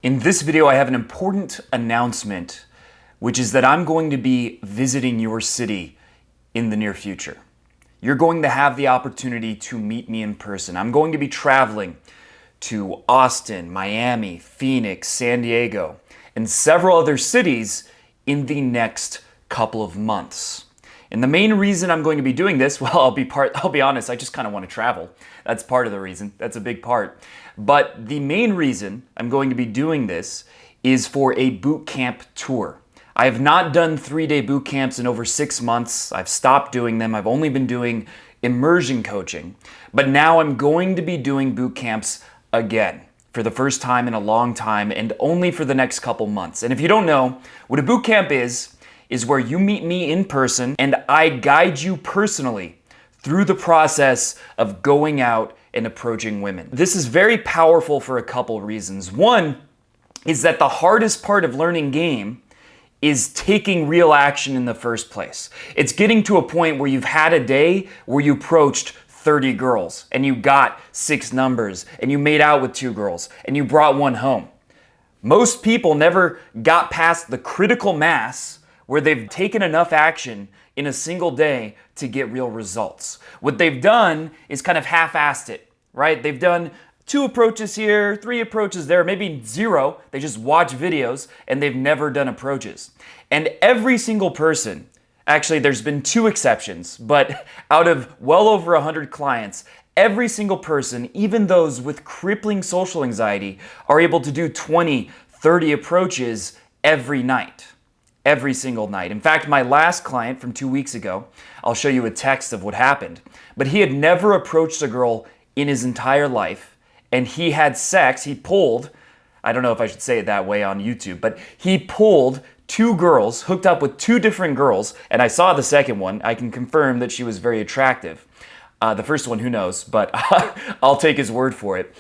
In this video, I have an important announcement, which is that I'm going to be visiting your city in the near future. You're going to have the opportunity to meet me in person. I'm going to be traveling to Austin, Miami, Phoenix, San Diego, and several other cities in the next couple of months. And the main reason I'm going to be doing this, well, I'll be honest, I just kind of want to travel. That's part of the reason. That's a big part. But the main reason I'm going to be doing this is for a boot camp tour. I have not done 3-day boot camps in over 6 months. I've stopped doing them. I've only been doing immersion coaching. But now I'm going to be doing boot camps again for the first time in a long time and only for the next couple months. And if you don't know, what a boot camp is where you meet me in person and I guide you personally through the process of going out and approaching women. This is very powerful for a couple reasons. One is that the hardest part of learning game is taking real action in the first place. It's getting to a point where you've had a day where you approached 30 girls and you got 6 numbers and you made out with 2 girls and you brought 1 home. Most people never got past the critical mass where they've taken enough action in a single day to get real results. What they've done is kind of half-assed it, right? They've done 2 approaches here, 3 approaches there, maybe 0. They just watch videos and they've never done approaches. And every single person, actually there's been 2 exceptions, but out of well over 100 clients, every single person, even those with crippling social anxiety, are able to do 20, 30 approaches every night. Every single night. In fact, my last client from 2 weeks ago, I'll show you a text of what happened, but he had never approached a girl in his entire life, and he had sex. He pulled, I don't know if I should say it that way on YouTube, but he pulled 2 girls, hooked up with 2 different girls, and I saw the second one. I can confirm that she was very attractive. The first one, who knows, but I'll take his word for it.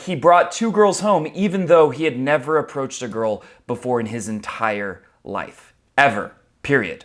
He brought 2 girls home, even though he had never approached a girl before in his entire life, ever, period.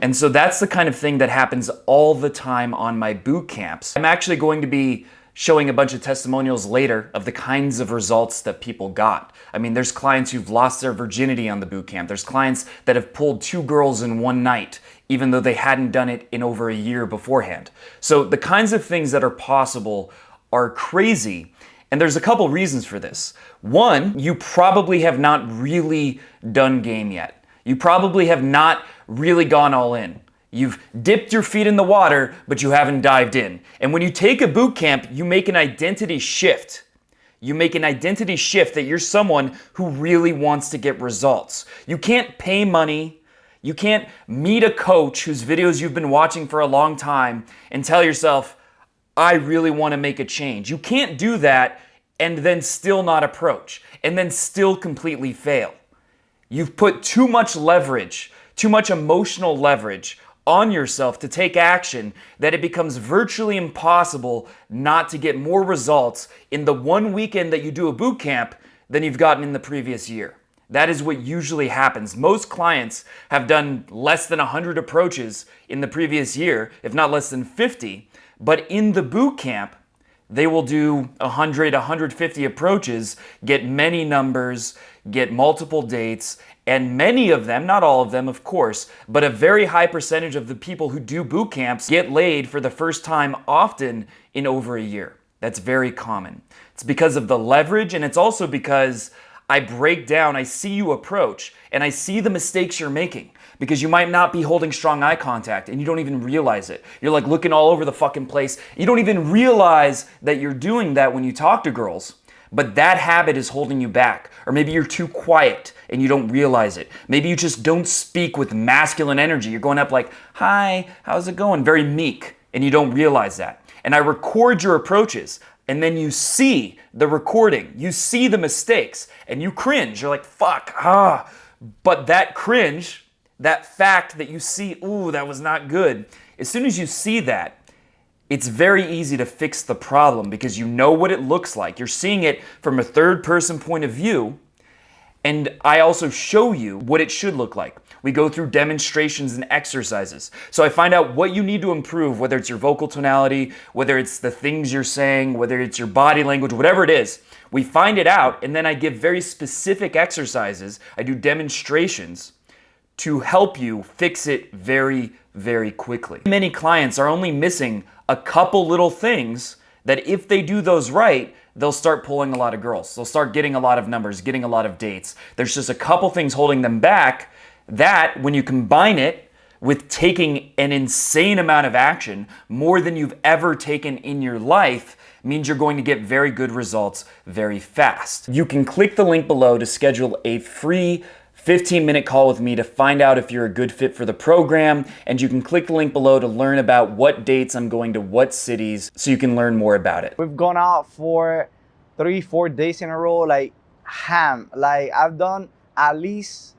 And so that's the kind of thing that happens all the time on my boot camps. I'm actually going to be showing a bunch of testimonials later of the kinds of results that people got. I mean, there's clients who've lost their virginity on the boot camp. There's clients that have pulled 2 girls in one night, even though they hadn't done it in over a year beforehand. So the kinds of things that are possible are crazy. And there's a couple reasons for this. One, you probably have not really done game yet. You probably have not really gone all in. You've dipped your feet in the water, but you haven't dived in. And when you take a boot camp, you make an identity shift. You make an identity shift that you're someone who really wants to get results. You can't pay money. You can't meet a coach whose videos you've been watching for a long time and tell yourself, I really want to make a change. You can't do that and then still not approach and then still completely fail. You've put too much leverage, too much emotional leverage on yourself to take action that it becomes virtually impossible not to get more results in the one weekend that you do a boot camp than you've gotten in the previous year. That is what usually happens. Most clients have done less than 100 approaches in the previous year, if not less than 50, but in the boot camp, they will do 100, 150 approaches, get many numbers, get multiple dates, and many of them, not all of them of course, but a very high percentage of the people who do boot camps get laid for the first time often in over a year. That's very common. It's because of the leverage, and it's also because I break down, I see you approach, and I see the mistakes you're making. Because you might not be holding strong eye contact and you don't even realize it. You're like looking all over the fucking place. You don't even realize that you're doing that when you talk to girls. But that habit is holding you back. Or maybe you're too quiet and you don't realize it. Maybe you just don't speak with masculine energy. You're going up like, hi, how's it going? Very meek. And you don't realize that. And I record your approaches. And then you see the recording. You see the mistakes. And you cringe. You're like, fuck, But that cringe, that fact that you see, ooh, that was not good. As soon as you see that, it's very easy to fix the problem because you know what it looks like. You're seeing it from a third-person point of view, And I also show you what it should look like. We go through demonstrations and exercises. So I find out what you need to improve, whether it's your vocal tonality, whether it's the things you're saying, whether it's your body language, whatever it is. We find it out, and then I give very specific exercises. I do demonstrations to help you fix it very, very quickly. Many clients are only missing a couple little things that if they do those right, they'll start pulling a lot of girls. They'll start getting a lot of numbers, getting a lot of dates. There's just a couple things holding them back that when you combine it with taking an insane amount of action, more than you've ever taken in your life, means you're going to get very good results very fast. You can click the link below to schedule a free 15-minute call with me to find out if you're a good fit for the program, and you can click the link below to learn about what dates I'm going to what cities so you can learn more about it. We've gone out for 3-4 days in a row, like ham. Like I've done at least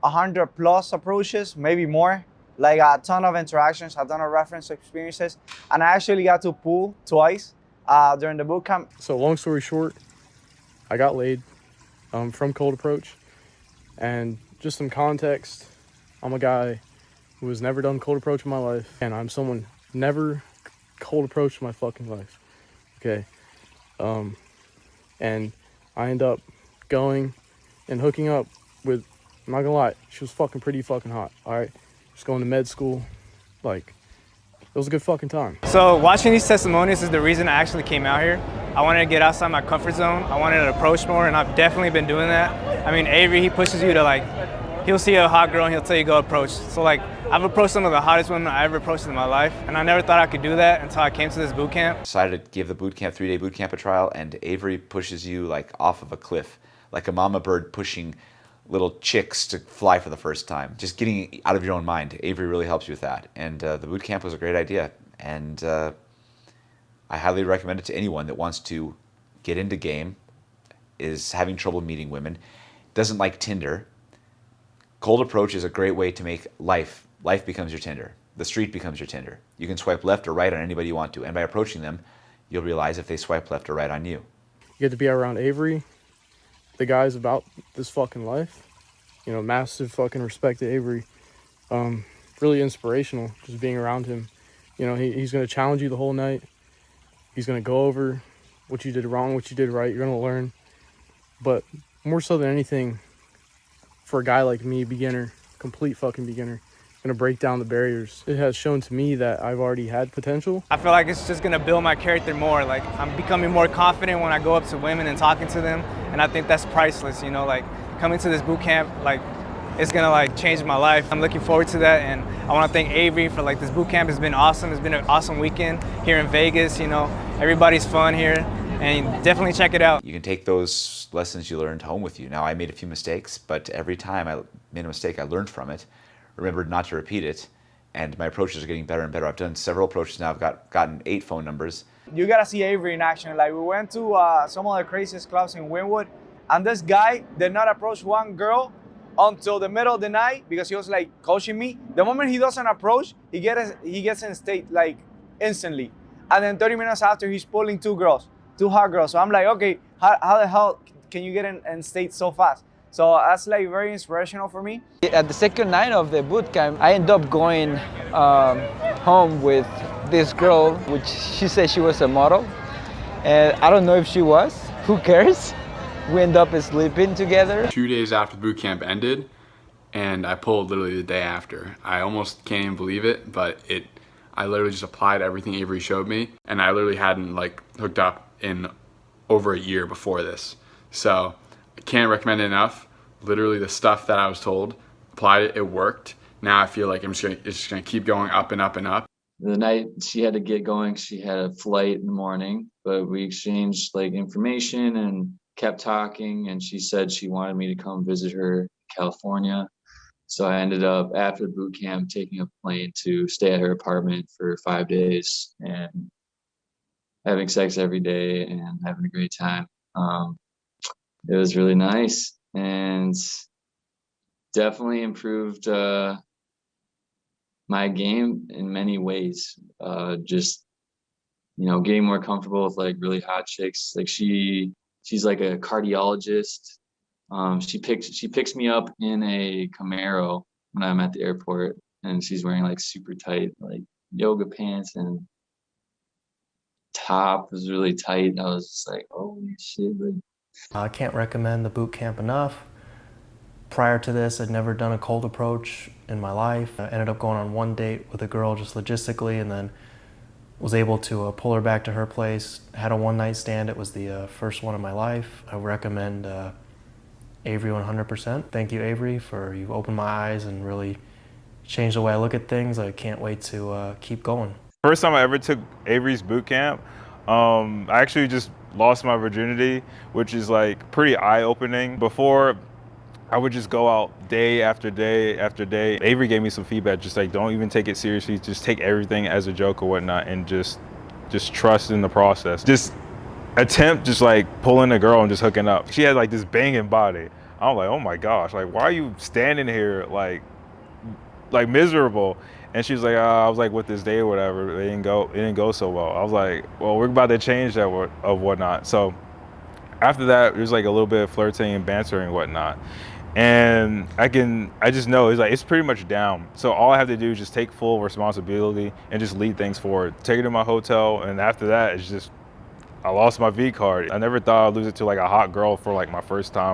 100 plus approaches, maybe more. Like a ton of interactions, a ton of reference experiences, and I actually got to pool twice during the boot camp. So long story short, I got laid from Cold Approach. And just some context, I'm a guy who has never done cold approach in my life, and I'm someone never cold approached in my fucking life. Okay. And I end up going and hooking up with, I'm not gonna lie, she was fucking pretty fucking hot. All right. Just going to med school. Like, it was a good fucking time. So watching these testimonials is the reason I actually came out here. I wanted to get outside my comfort zone. I wanted to approach more, and I've definitely been doing that. I mean, Avery, he pushes you to like, he'll see a hot girl and he'll tell you go approach. So like, I've approached some of the hottest women I ever approached in my life, and I never thought I could do that until I came to this boot camp. Decided to give the boot camp, 3-day boot camp a trial, and Avery pushes you like off of a cliff, like a mama bird pushing little chicks to fly for the first time. Just getting out of your own mind. Avery really helps you with that. And the boot camp was a great idea. And I highly recommend it to anyone that wants to get into game, is having trouble meeting women, doesn't like Tinder. Cold approach is a great way to make life becomes your Tinder. The street becomes your Tinder. You can swipe left or right on anybody you want to. And by approaching them, you'll realize if they swipe left or right on you. You get to be around Avery, the guy's about this fucking life. You know, massive fucking respect to Avery. Really inspirational just being around him. You know, he's going to challenge you the whole night. He's going to go over what you did wrong, what you did right. You're going to learn. But more so than anything, for a guy like me, beginner, complete fucking beginner, going to break down the barriers. It has shown to me that I've already had potential. I feel like it's just going to build my character more. Like, I'm becoming more confident when I go up to women and talking to them. And I think that's priceless, you know, like coming to this boot camp, like, it's gonna like change my life. I'm looking forward to that, and I want to thank Avery for like this boot camp. Has been awesome. It's been an awesome weekend here in Vegas. You know, everybody's fun here, and definitely check it out. You can take those lessons you learned home with you. Now, I made a few mistakes, but every time I made a mistake, I learned from it, remembered not to repeat it, and my approaches are getting better and better. I've done several approaches now. I've gotten 8 phone numbers. You gotta see Avery in action. Like, we went to some of the craziest clubs in Wynwood, and this guy did not approach one girl until the middle of the night because he was like coaching me. The moment he doesn't approach, he gets in state like instantly. And then 30 minutes after, he's pulling 2 hot girls. So I'm like, okay, how the hell can you get in state so fast? So that's like very inspirational for me. At the second night of the boot camp, I ended up going home with this girl, which she said she was a model. And I don't know if she was, who cares? We end up sleeping together. 2 days after the boot camp ended, and I pulled literally the day after. I almost can't even believe it, but I literally just applied everything Avery showed me, and I literally hadn't like hooked up in over a year before this. So I can't recommend it enough. Literally the stuff that I was told, applied it, it worked. Now I feel like it's just gonna keep going up and up and up. The night she had to get going, she had a flight in the morning, but we exchanged like information and kept talking, and she said she wanted me to come visit her in California. So I ended up, after the boot camp, taking a plane to stay at her apartment for 5 days and having sex every day and having a great time. It was really nice and definitely improved my game in many ways. Just, you know, getting more comfortable with like really hot chicks. Like she's like a cardiologist, She picks me up in a Camaro when I'm at the airport, and she's wearing like super tight like yoga pants, and top was really tight. I was just like, holy shit. I can't recommend the boot camp enough. Prior to this, I'd never done a cold approach in my life. I ended up going on one date with a girl just logistically, and then was able to pull her back to her place. Had a one-night stand. It was the first one in my life. I recommend Avery 100%. Thank you, Avery, for you've opened my eyes and really changed the way I look at things. I can't wait to keep going. First time I ever took Avery's boot camp, I actually just lost my virginity, which is like pretty eye-opening. Before, I would just go out day after day after day. Avery gave me some feedback, just like, don't even take it seriously. Just take everything as a joke or whatnot, and just trust in the process. Just attempt just like pulling a girl and just hooking up. She had like this banging body. I'm like, oh my gosh, like why are you standing here like miserable? And she was like, I was like with this day or whatever. It didn't go so well. I was like, well, we're about to change that of whatnot. So after that, there's like a little bit of flirting and bantering and whatnot. And I just know it's pretty much down. So all I have to do is just take full responsibility and just lead things forward. Take her to my hotel, and after that, it's just, I lost my V card. I never thought I'd lose it to like a hot girl for like my first time.